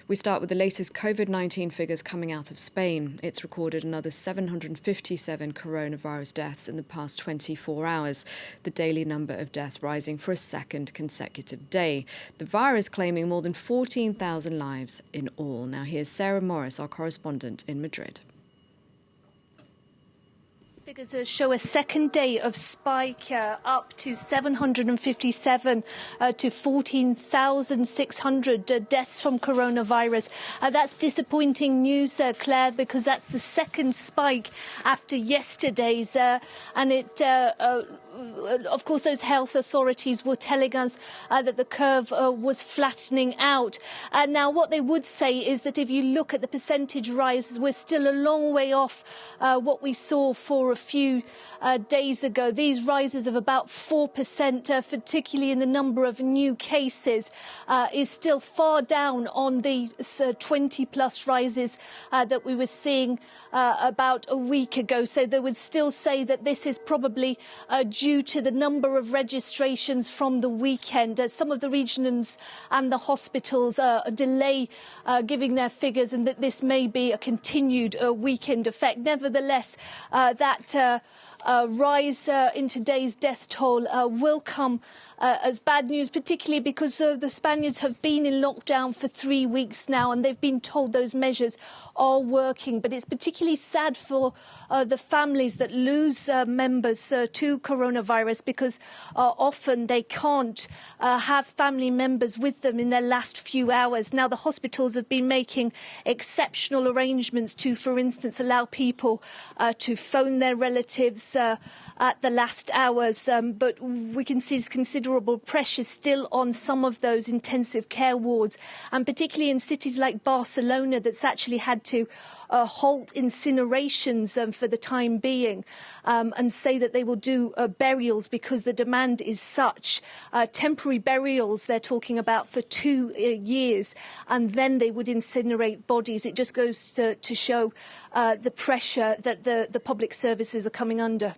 We start with the latest COVID-19 figures coming out of Spain. It's recorded another 757 coronavirus deaths in the past 24 hours, the daily number of deaths rising for a second consecutive day. The virus claiming more than 14,000 lives in all. Now here's Sarah Morris, our correspondent in Madrid. Figures show a second day of spike up to 757 to 14,600 deaths from coronavirus. That's disappointing news, Claire, because that's the second spike after yesterday's. And it, of course, those health authorities were telling us that the curve was flattening out. Now, what they would say is that if you look at the percentage rises, we're still a long way off what we saw for a few days ago. These rises of about 4%, particularly in the number of new cases, is still far down on the 20-plus rises that we were seeing about a week ago. So they would still say that this is probably due to the number of registrations from the weekend. Some of the regions and the hospitals delay giving their figures, and that this may be a continued weekend effect. Nevertheless, that rise in today's death toll will come as bad news, particularly because the Spaniards have been in lockdown for 3 weeks now, and they've been told those measures are working. But it's particularly sad for the families that lose members to coronavirus, because often they can't have family members with them in their last few hours. Now, the hospitals have been making exceptional arrangements to, for instance, allow people to phone their relatives at the last hours, but we can see considerable pressure still on some of those intensive care wards, and particularly in cities like Barcelona, that's actually had to halt incinerations for the time being, and say that they will do burials because the demand is such. Temporary burials they're talking about for 2 years, and then they would incinerate bodies. It just goes to show the pressure that the public services are coming under.